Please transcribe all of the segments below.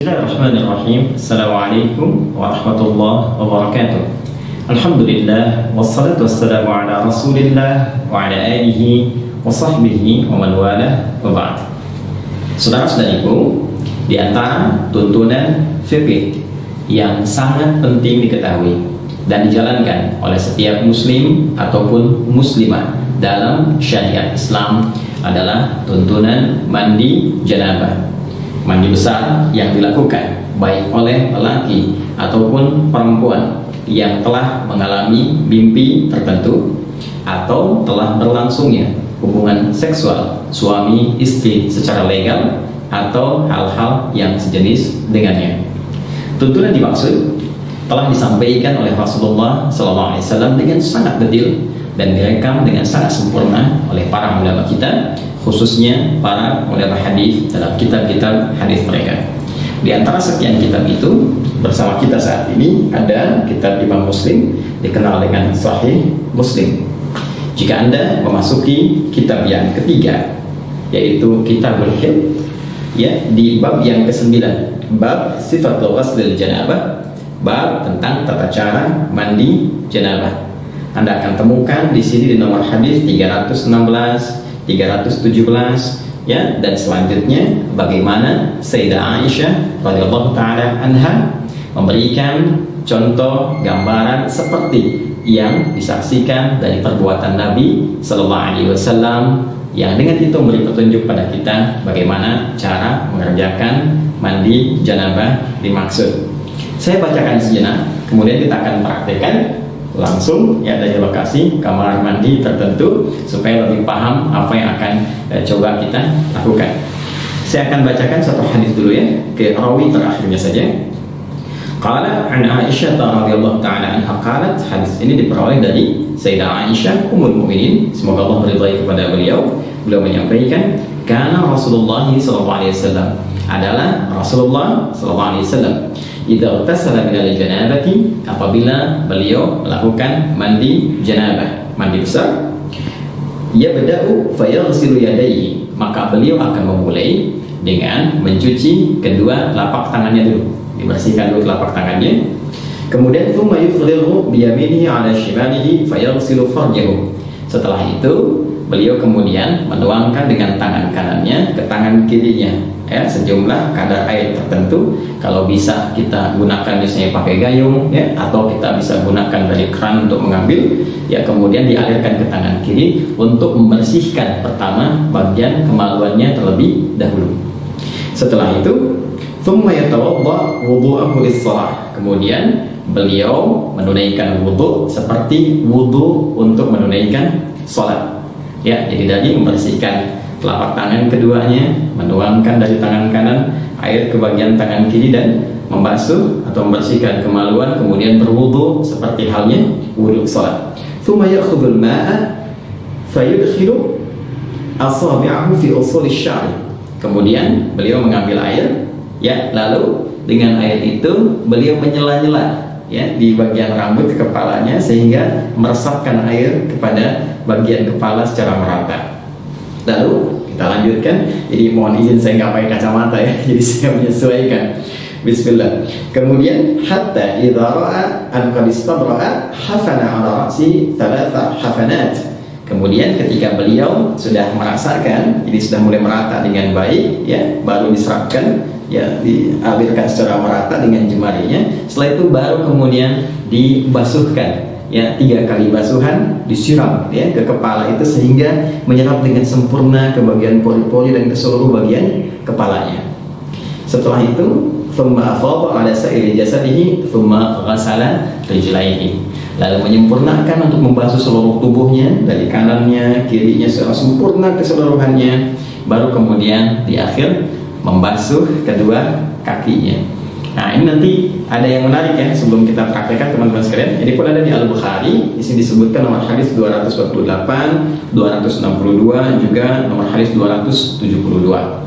Bismillahirrahmanirrahim. Assalamualaikum warahmatullahi wabarakatuh. Alhamdulillah wassalatu wassalamu ala Rasulillah wa ala alihi wa sahbihi wa man walah wa ba'd. Saudara-saudariku, di antara tuntunan fikih yang sangat penting diketahui dan dijalankan oleh setiap muslim ataupun muslimah dalam syariat Islam adalah tuntunan mandi janabah. Mandi besar yang dilakukan baik oleh lelaki ataupun perempuan yang telah mengalami mimpi tertentu atau telah berlangsungnya hubungan seksual suami istri secara legal atau hal-hal yang sejenis dengannya. Tuntunan dimaksud telah disampaikan oleh Rasulullah SAW dengan sangat detail dan direkam dengan sangat sempurna oleh para ulama kita, khususnya para ulama hadis dalam kitab-kitab hadis mereka. Di antara sekian kitab itu, bersama kita saat ini ada kitab Imam Muslim, dikenal dengan Sahih Muslim. Jika Anda memasuki kitab yang ketiga, yaitu Kitabul Haid, ya, di bab yang ke-9, bab Sifatul Ghuslil Janabah, bab tentang tata cara mandi janabah. Anda akan temukan di sini di nomor hadis 316, 317, ya, dan selanjutnya bagaimana Sayyidah Aisyah radhiyallahu taala anha memberikan contoh gambaran seperti yang disaksikan dari perbuatan Nabi sallallahu alaihi wasallam, yang dengan itu memberi petunjuk pada kita bagaimana cara mengerjakan mandi janabah dimaksud. Saya bacakan sejenak, kemudian kita akan praktekkan langsung ya dari lokasi kamar mandi tertentu supaya lebih paham apa yang akan coba kita lakukan. Saya akan bacakan satu hadis dulu ya, ke rawi terakhirnya saja. Qala an Aisyah radhiyallahu taala anha qalat, hadis ini diperoleh dari Sayyidah Aisyah ummul mukminin, semoga Allah meridai kepada beliau. Beliau menyampaikan, kana Rasulullah sallallahu alaihi wasallam, adalah Rasulullah sallallahu alaihi wasallam idza tasala min al-janabati, apabila beliau melakukan mandi janabah, mandi besar, ya bada'u fayaghsilu yadayhi, maka beliau akan memulai dengan mencuci kedua telapak tangannya dulu, dibersihkan dulu telapak tangannya. Kemudian thumma yufrigu bi yaminihi 'ala shimalihi fayaghsilu farjahu. Setelah itu beliau kemudian menuangkan dengan tangan kanannya ke tangan kirinya, ya, sejumlah kadar air tertentu. Kalau bisa kita gunakan misalnya pakai gayung, ya, atau kita bisa gunakan dari keran untuk mengambil, ya, kemudian dialirkan ke tangan kiri untuk membersihkan pertama bagian kemaluannya terlebih dahulu. Setelah itu thumma yatawadda wudu'ahu lis-shalah, kemudian beliau menunaikan wudu seperti wudu untuk menunaikan salat. Ya, jadi dari membersihkan telapak tangan keduanya, menuangkan dari tangan kanan air ke bagian tangan kiri dan membasuh atau membersihkan kemaluan, kemudian berwudu seperti halnya wudu salat. Tsumma ya'khudhul ma'a fayudkhilu asabi'ahu fi usul asy-sya'ri. Kemudian beliau mengambil air, ya, lalu dengan air itu beliau menyela-nyela, ya, di bagian rambut kepalanya sehingga meresapkan air kepada bagian kepala secara merata. Lalu kita lanjutkan. Jadi mohon izin saya nggak pakai kacamata ya, jadi saya menyesuaikan. Bismillah. Kemudian hatta idza ra'a an qad istabra'a hafana 'ala ra'si thalatha hafanat. Kemudian ketika beliau sudah merasakan ini sudah mulai merata dengan baik, ya, baru diserapkan, ya, dialirkan secara merata dengan jemarinya. Setelah itu baru kemudian dibasuhkan, ya, 3 kali basuhan, disiram, ya, ke kepala itu sehingga menyerap dengan sempurna ke bagian pori-pori dan ke seluruh bagian kepalanya. Setelah itu thumma afadha 'ala sa'iri jasadihi thumma ghassala rijlaihi, lalu menyempurnakan untuk membasuh seluruh tubuhnya dari kanannya, kirinya secara sempurna keseluruhannya, baru kemudian di akhir membasuh kedua kakinya. Nah, ini nanti ada yang menarik ya sebelum kita praktekkan teman-teman sekalian. Ini pun ada di Al-Bukhari, di sini disebutkan nomor hadis 248, 262, juga nomor hadis 272.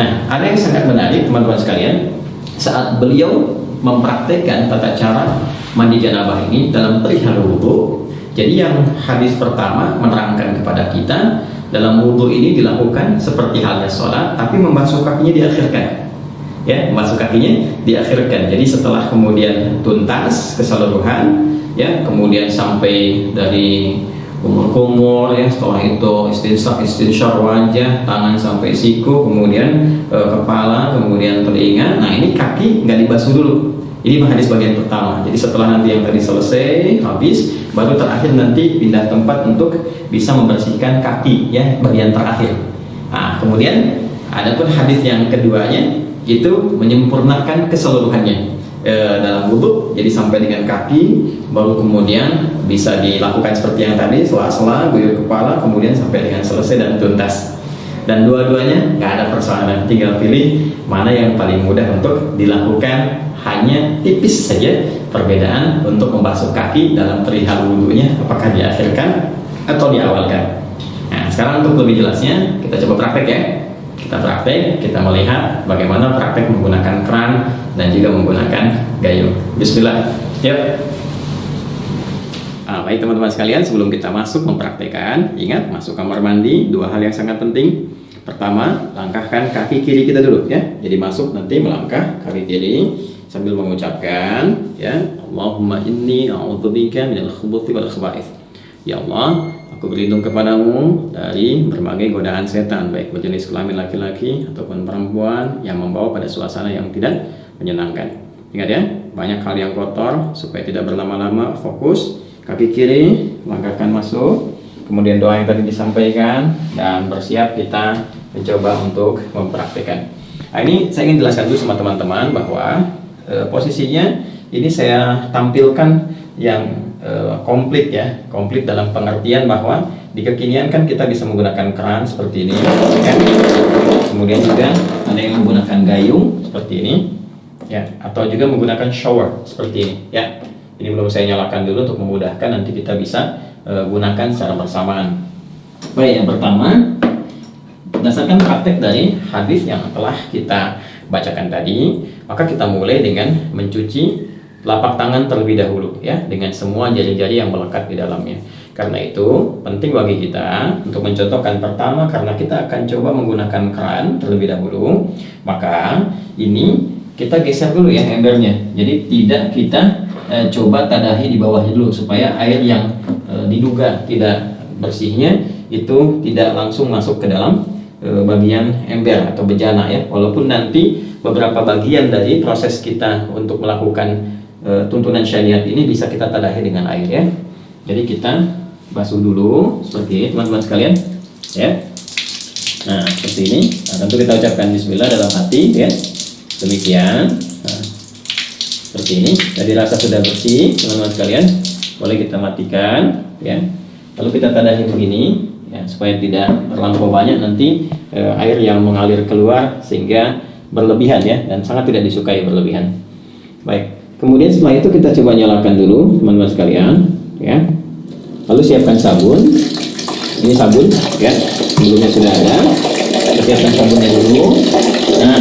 Nah, ada yang sangat menarik teman-teman sekalian, saat beliau mempraktekkan tata cara mandi janabah ini dalam perihal wudu. Jadi yang hadis pertama menerangkan kepada kita, dalam wudu ini dilakukan seperti halnya sholat, tapi membasuh kakinya diakhirkan. ya, membasuh kakinya diakhirkan. Jadi setelah kemudian tuntas keseluruhan, ya, kemudian sampai dari kumur-kumur, ya, setelah itu istinsyaq wajah, tangan sampai siku, kemudian kepala, kemudian telinga. Nah, ini kaki nggak dibasuh dulu. Ini hadis bagian pertama. Jadi setelah nanti yang tadi selesai habis, baru terakhir nanti pindah tempat untuk bisa membersihkan kaki, ya, bagian terakhir. Nah, kemudian adapun hadis yang keduanya itu menyempurnakan keseluruhannya dalam wudhu. Jadi sampai dengan kaki, baru kemudian bisa dilakukan seperti yang tadi, sela-sela, guyur kepala, kemudian sampai dengan selesai dan tuntas. Dan dua-duanya nggak ada persoalan, tinggal pilih mana yang paling mudah untuk dilakukan. Hanya tipis saja perbedaan untuk membasuh kaki dalam perihal wudhunya, apakah diakhirkan atau diawalkan. Nah, sekarang untuk lebih jelasnya kita coba praktek, ya. Kita praktek, kita melihat bagaimana praktek menggunakan keran dan juga menggunakan gayung. Bismillah. Yuk. Baik teman-teman sekalian, sebelum kita masuk mempraktekkan, ingat masuk kamar mandi, dua hal yang sangat penting. Pertama, langkahkan kaki kiri kita dulu, ya. Jadi masuk nanti melangkah kaki kiri sambil mengucapkan, ya, Allahumma inni a'udzubika minal khubuthi wal khaba'ith. Ya Allah, aku berlindung kepadamu dari berbagai godaan setan, baik berjenis kelamin laki-laki ataupun perempuan yang membawa pada suasana yang tidak menyenangkan. Ingat, ya, banyak hal yang kotor. Supaya tidak berlama-lama, fokus kaki kiri, langkahkan masuk, kemudian doa yang tadi disampaikan, dan bersiap kita mencoba untuk mempraktikkan. Nah, ini saya ingin jelaskan dulu sama teman-teman bahwa posisinya ini saya tampilkan yang komplit, ya, komplit dalam pengertian bahwa di kekinian kan kita bisa menggunakan keran seperti ini, ya. Kemudian juga ada yang menggunakan gayung seperti ini, ya, atau juga menggunakan shower seperti ini, ya. Ini belum saya nyalakan dulu untuk memudahkan, nanti kita bisa gunakan secara bersamaan. Baik, yang pertama, berdasarkan praktek dari hadis yang telah kita bacakan tadi, maka kita mulai dengan mencuci telapak tangan terlebih dahulu, ya, dengan semua jari-jari yang melekat di dalamnya. Karena itu penting bagi kita untuk mencontohkan. Pertama, karena kita akan coba menggunakan keran terlebih dahulu, maka ini kita geser dulu, ya, embernya. Jadi tidak kita coba tadahi di bawahnya dulu, supaya air yang diduga tidak bersihnya itu tidak langsung masuk ke dalam bagian ember atau bejana, ya. Walaupun nanti beberapa bagian dari proses kita untuk melakukan tuntunan syariat ini bisa kita tadahi dengan air, ya. Jadi kita basuh dulu seperti ini teman-teman sekalian, ya. Nah, seperti ini. Nah, tentu kita ucapkan bismillah dalam hati, ya. Demikian. Nah, seperti ini. Jadi rasa sudah bersih teman-teman sekalian, boleh kita matikan, ya. Lalu kita tadahi begini, ya, supaya tidak terlampau banyak nanti air yang mengalir keluar sehingga berlebihan, ya, dan sangat tidak disukai berlebihan. Baik, kemudian setelah itu kita coba nyalakan dulu teman-teman sekalian, ya. Lalu siapkan sabun. Ini sabun, ya, sebelumnya sudah ada. Kita siapkan sabunnya dulu. Nah,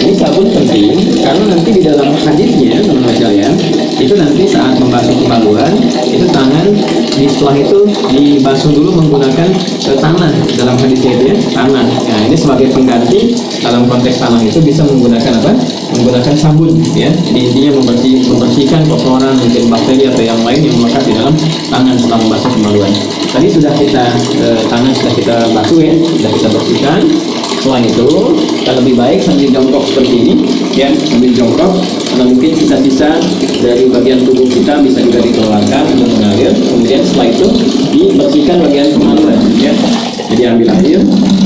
ini sabun penting karena nanti di dalam hadisnya teman-teman sekalian, itu nanti saat membasuh kemaluan, itu tangan setelah itu dibasuh dulu menggunakan tanah. Dalam hadisnya itu, ya, tanah. Nah, ini sebagai pengganti dalam konteks tanah itu bisa menggunakan apa? Menggunakan sabun, ya. Jadi intinya membersihkan kotoran, mungkin bakteri atau yang lain yang melekat di dalam tangan setelah membasuh kemaluan. Tadi sudah kita tangan sudah kita basuh, ya, sudah kita bersihkan. Setelah itu kita lebih baik sambil jongkok seperti ini, ya, sambil jongkok, karena mungkin sisa-sisa dari bagian tubuh kita bisa juga dikeluarkan untuk mengalir. Kemudian setelah itu dibersihkan bagian kemaluan, ya. Jadi ambil air,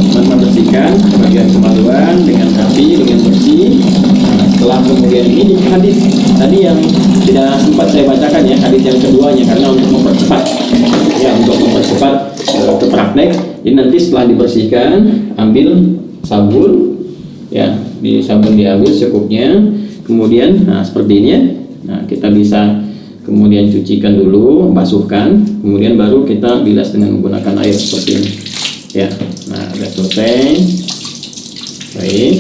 teman-teman bersihkan bagian kemaluan dengan rapi, dengan bersih. Nah, setelah kemudian ini hadis tadi yang tidak sempat saya bacakan, ya, hadis yang keduanya, karena untuk mempercepat, ya, untuk mempercepat ke praktek. Ini nanti setelah dibersihkan, ambil sabun, ya, di sabun diambil secukupnya. Kemudian, nah, seperti ini, ya. Nah, kita bisa kemudian cucikan dulu, basuhkan, kemudian baru kita bilas dengan menggunakan air seperti ini, ya. Nah, sudah selesai. Baik,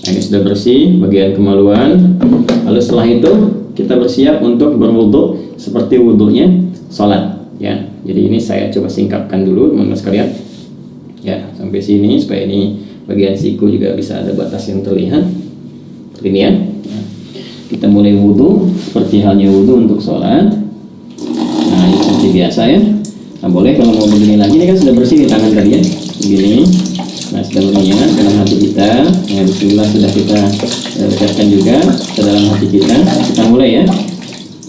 nah, ini sudah bersih bagian kemaluan. Lalu setelah itu kita bersiap untuk berwudu seperti wudunya sholat, ya. Jadi ini saya coba singkapkan dulu teman-teman sekalian, ya, sampai sini supaya ini bagian siku juga bisa ada batas yang terlihat. seperti ini ya. Nah, kita mulai wudhu seperti halnya wudhu untuk sholat. Nah, ini seperti biasa ya. Nah, boleh kalau mau begini lagi, ini kan sudah bersih di tangan tadi ya, begini. Nah, sudah berniat dalam hati kita. Nah, bismillah sudah kita ucapkan juga ke dalam hati kita. Kita mulai ya.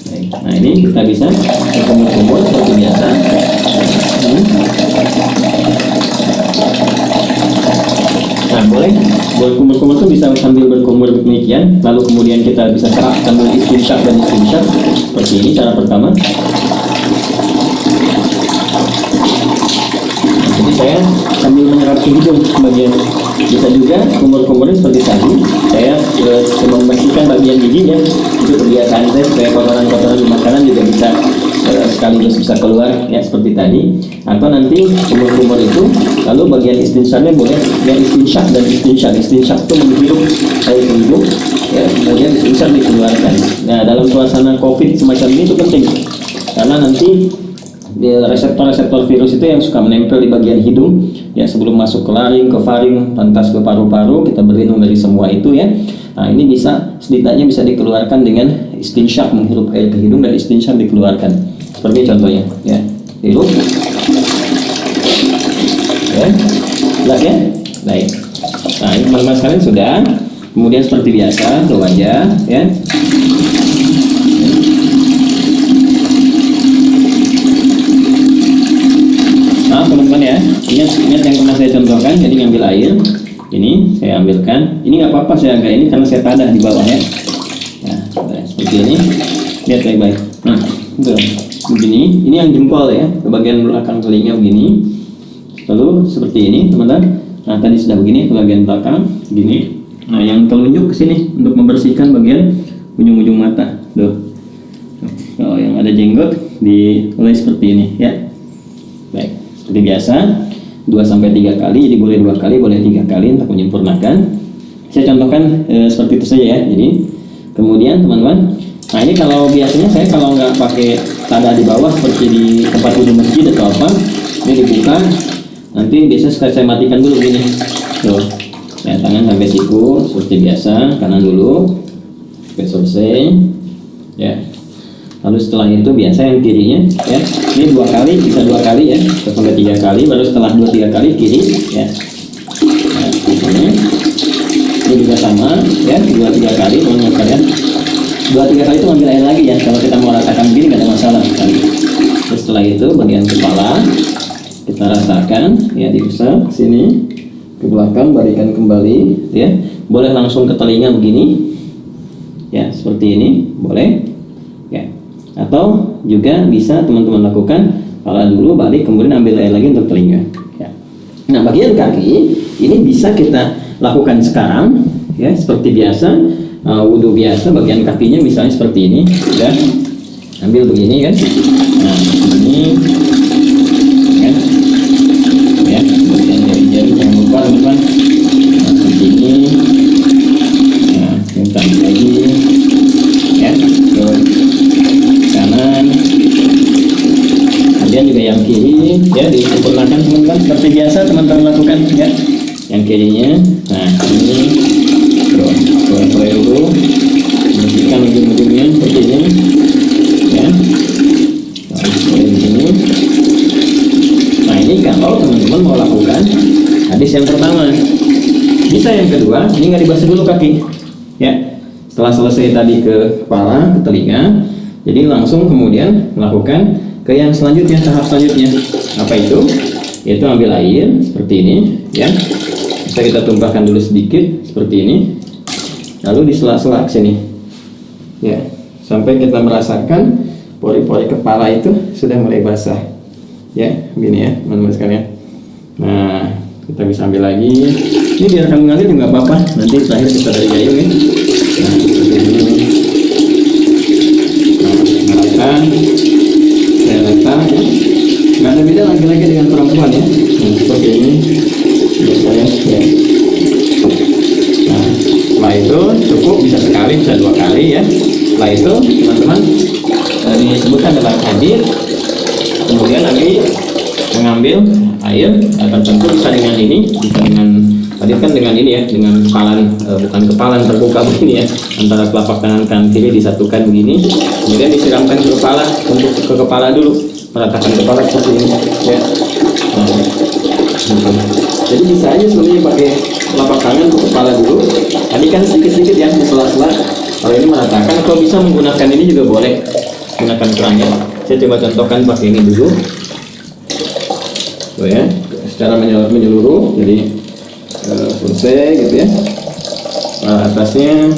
Baik. Nah, ini kita bisa berkumur-kumur seperti biasa. Nah, boleh berkumur-kumur itu bisa sambil berkumur demikian, lalu kemudian kita bisa serap sambil istinsyak dan istinsyak seperti ini cara pertama. Jadi saya sambil menyerap ke hidung bagian, bisa juga kumur-kumurnya seperti tadi. Saya membersihkan bagian gigi ya, itu kebiasaan saya supaya kotoran-kotoran di makanan juga bisa sekaligus bisa keluar ya seperti tadi. Atau nanti kumur-kumur itu lalu bagian istinsyaknya boleh ya, istinsyak dan istinsyak. Istinsyak itu menghirup air ke hidung ya, kemudian istinsyak dikeluarkan. Nah, dalam suasana COVID semacam ini itu penting karena nanti reseptor-reseptor virus itu yang suka menempel di bagian hidung ya, sebelum masuk ke laring, ke faring, lantas ke paru-paru, kita berlindung dari semua itu ya. Nah, ini bisa setidaknya bisa dikeluarkan dengan istinsyak, menghirup air ke hidung dan istinsyak dikeluarkan. Seperti contohnya ya, hirup ya, jelas ya. Baik. Nah, ini teman-teman sekalian sudah. Kemudian seperti biasa ke wajah ya. Nah, teman-teman ya, ingat yang pernah saya contohkan. Jadi ngambil air, ini saya ambilkan. Ini nggak apa-apa saya agak ini karena saya tadah di bawah ya. Nah, seperti ini. Lihat baik-baik. Nah, begini. Ini yang jempol ya, ke bagian belakang telinga begini. Lalu seperti ini, teman-teman. Nah, tadi sudah begini ke bagian belakang, begini. Nah, yang telunjuk ke sini untuk membersihkan bagian ujung-ujung mata. Tuh. Kalau yang ada jenggot dimulai seperti ini ya. Baik. Seperti biasa 2-3 kali, jadi boleh 2 kali, boleh 3 kali untuk menyempurnakan. Saya contohkan seperti itu saja ya. Jadi kemudian teman-teman, nah ini kalau biasanya saya kalau nggak pakai tadah di bawah seperti di tempat wudhu masjid atau apa, ini dibuka, nanti biasanya saya matikan dulu begini. Tuh, ya, tangan sampai siku seperti biasa, kanan dulu sampai selesai ya. Lalu setelah itu biasa yang kirinya ya, ini 2 kali, bisa 2 kali ya, sampai 3 kali, baru setelah 2-3 kali kiri ya. Nah, ini juga sama ya, 2-3 kali teman-teman sekalian. 2-3 kali itu ambil air lagi ya, kalau kita mau rasakan begini nggak ada masalah sekali. Terus setelah itu bagian kepala kita rasakan ya, diusap sini ke belakang, balikan kembali ya. Boleh langsung ke telinga begini ya, seperti ini boleh ya. Atau juga bisa teman-teman lakukan kepala dulu, balik, kemudian ambil air lagi untuk telinga ya. Nah, bagian kaki ini bisa kita lakukan sekarang ya, seperti biasa wudhu biasa. Bagian kakinya misalnya seperti ini ya, ambil begini kan. Nah, ini kan ya, bagian jari-jari jangan lupa teman-teman. Nah, seperti ini. Nah, kita ambil lagi ya, ke kanan, kemudian juga yang kiri ya, disempurnakan teman-teman seperti biasa teman-teman lakukan ya, yang kirinya. Nah, ini sore dulu, bersihkan ujung-ujungnya seperti ini ya. Nah, begini. Nah, ini kalau teman-teman mau lakukan hadis yang pertama. Bisa yang kedua, ini nggak dibasuh dulu kaki ya. Setelah selesai tadi ke kepala, ke telinga, jadi langsung kemudian melakukan ke yang selanjutnya, tahap selanjutnya. Apa itu? Yaitu ambil air seperti ini ya. Bisa kita tumpahkan dulu sedikit seperti ini. Lalu di sela-sela sini ya, sampai kita merasakan pori-pori kepala itu sudah mulai basah ya, begini ya teman-teman sekalian. Nah, kita bisa ambil lagi. Ini biarkan mengalir juga nggak apa-apa, nanti terakhir kita dari gayung ya. Nah, seperti ini. Nah, saya letak ya. Nggak ada beda laki-laki dengan perempuan ya. Nah, seperti ini saya ya. Nah, setelah itu cukup, bisa sekali, bisa 2 kali ya. Setelah itu teman-teman disebutkan dalam hadis, kemudian Nabi mengambil air, tertentu bisa dengan ini, bisa dengan Tadi kan dengan ini ya, dengan kepalan, bukan kepalan terbuka begini ya, antara telapak tangan kanan kiri disatukan begini, kemudian disiramkan ke kepala, untuk ke kepala dulu, meratakan kepala seperti ini ya. Jadi bisa aja sebenarnya pakai telapak tangan ke kepala dulu. Tadi kan sedikit-sedikit ya di sela-sela. Kalau ini meratakan, atau bisa menggunakan ini juga boleh, gunakan kerangnya. Saya coba contohkan pakai ini dulu. Tuh ya, secara menyeluruh, jadi selesai gitu ya. Atasnya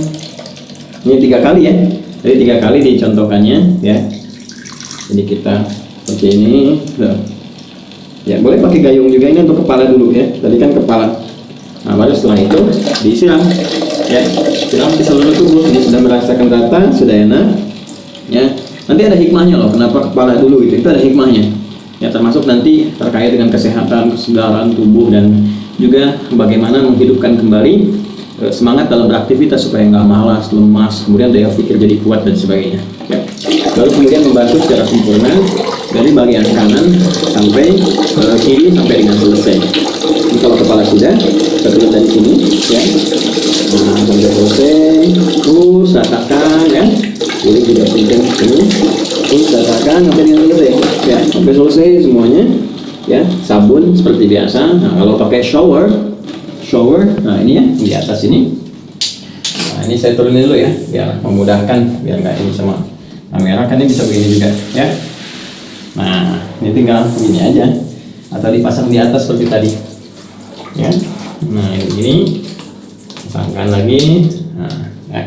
ini 3 kali ya, jadi 3 kali dicontohkannya ya. Jadi kita seperti ini ya, boleh pakai gayung juga. Ini untuk kepala dulu ya, tadi kan kepala. Nah, baru setelah itu disiram ya, siram di seluruh tubuh. Ini sudah merasakan rata, sudah enak ya. Nanti ada hikmahnya loh, kenapa kepala dulu itu ada hikmahnya ya, termasuk nanti terkait dengan kesehatan, kesegaran tubuh, dan juga bagaimana menghidupkan kembali semangat dalam beraktivitas supaya nggak malas, lemas, kemudian daya pikir jadi kuat dan sebagainya ya. Lalu kemudian membasuh secara sempurna dari bagian kanan sampai kiri sampai dengan selesai. Ini kalau kepala sudah, kita tulis dari sini ya. Nah, sampai selesai, terus ratakan ya. Jadi tidak penting ini, terus ratakan sampai dengan selesai ya, sampai selesai semuanya ya. Sabun seperti biasa. Nah, kalau pakai shower, nah ini ya di atas ini. Nah, ini saya turunin dulu ya, biar memudahkan, biar nggak ini sama kamera, kan ini bisa begini juga ya. Nah, ini tinggal begini aja, atau dipasang di atas seperti tadi ya. Nah, ini begini, pasangkan lagi. Nah ya,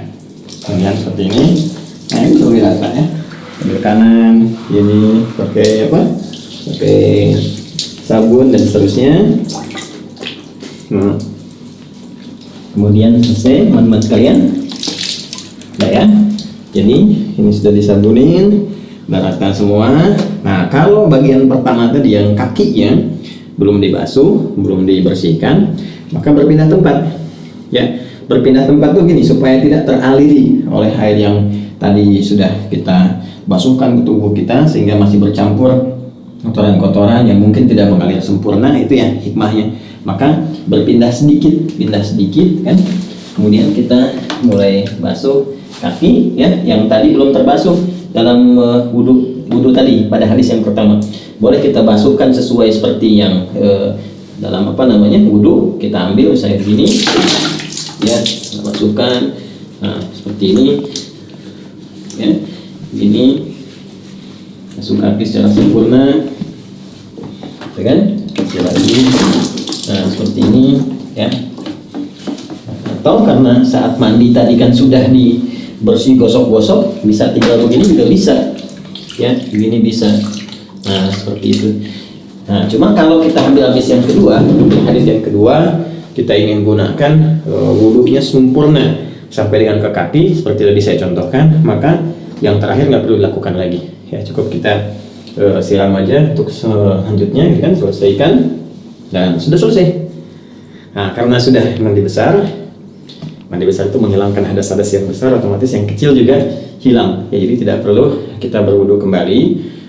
kemudian seperti ini. Nah, ini lebih rata ya, ambil kanan ini pakai apa, pakai sabun dan seterusnya. Nah, kemudian selesai teman-teman sekalian. Nah ya, jadi ini sudah disabunin, rata semua. Nah, kalau bagian pertama tadi yang kakinya belum dibasuh, belum dibersihkan, maka berpindah tempat ya. Berpindah tempat tuh gini, supaya tidak teraliri oleh air yang tadi sudah kita basuhkan ke tubuh kita, sehingga masih bercampur kotoran-kotoran yang mungkin tidak mengalir sempurna. Itu ya hikmahnya. Maka berpindah sedikit, pindah sedikit kan. Kemudian kita mulai basuh kaki ya, yang tadi belum terbasuh dalam wudhu tadi pada hadis yang pertama. Boleh kita basuhkan sesuai seperti yang dalam apa namanya wudhu. Kita ambil misalnya begini ya, kita basuhkan. Nah, seperti ini ya, ini basuh kaki secara sempurna ya kan. Kasih lagi. Nah, seperti ini ya. Atau karena saat mandi tadi kan sudah dibersih, gosok-gosok, bisa tinggal begini juga bisa ya, begini bisa. Nah, seperti itu. Nah, cuma kalau kita ambil hadis yang kedua, kita ingin gunakan wudhunya sempurna sampai dengan ke kaki seperti tadi saya contohkan, maka yang terakhir nggak perlu dilakukan lagi ya, cukup kita siram aja untuk selanjutnya gitu kan, selesaikan dan sudah selesai. Nah, karena sudah mandi besar itu menghilangkan hadas-hadas yang besar, otomatis yang kecil juga hilang ya. Jadi tidak perlu kita berwudu kembali.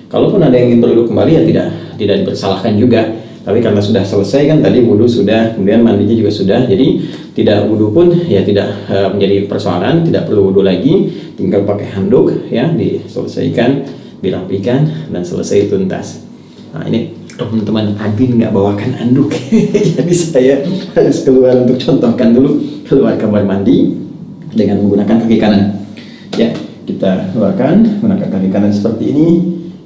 Kalaupun ada yang ingin berwudu kembali ya tidak dipersalahkan juga. Tapi karena sudah selesai kan tadi wudu sudah, kemudian mandinya juga sudah, jadi tidak wudu pun ya tidak menjadi persoalan, tidak perlu wudu lagi, tinggal pakai handuk ya, diselesaikan, dirapikan dan selesai tuntas. Nah, ini teman-teman admin nggak bawakan anduk jadi saya harus keluar untuk contohkan dulu, keluar kamar mandi dengan menggunakan kaki kanan ya. Kita keluarkan menggunakan kaki kanan seperti ini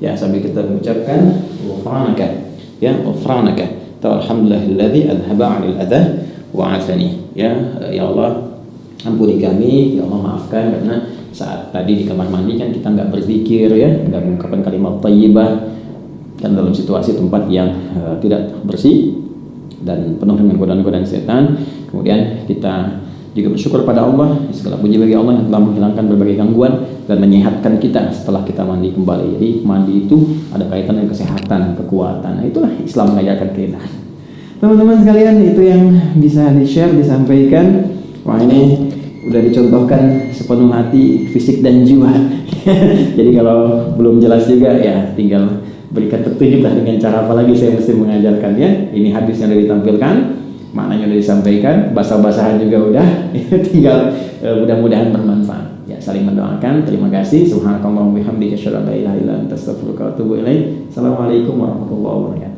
ya, sambil kita mengucapkan ghufranaka ya, ghufranaka alhamdulillahilladzi adhaba 'anil adha wa 'afani ya. Ya Allah, ampuni kami, ya Allah maafkan, karena saat tadi di kamar mandi kan kita nggak berzikir ya, nggak mengucapkan kalimat thayyibah, dan dalam situasi tempat yang tidak bersih dan penuh dengan godaan-godaan setan. Kemudian kita juga bersyukur pada Allah, segala puji bagi Allah yang telah menghilangkan berbagai gangguan dan menyehatkan kita setelah kita mandi kembali. Jadi mandi itu ada kaitan dengan kesehatan, kekuatan. Nah, itulah Islam mengajarkan kita. Teman-teman sekalian, itu yang bisa di-share, disampaikan. Wah, ini udah dicontohkan sepenuh hati, fisik dan jiwa. Jadi kalau belum jelas juga ya tinggal berikan petunjuk lah dengan cara apa lagi saya mesti mengajarkannya. Ini hadis yang sudah ditampilkan maknanya udah disampaikan, basah-basahan juga udah, tinggal mudah-mudahan bermanfaat. Ya, saling mendoakan. Terima kasih. Subhanakallahumma wa bihamdika asyhadu an la ilaha illa anta astaghfiruka wa atubu ilaik. Assalamualaikum warahmatullahi wabarakatuh.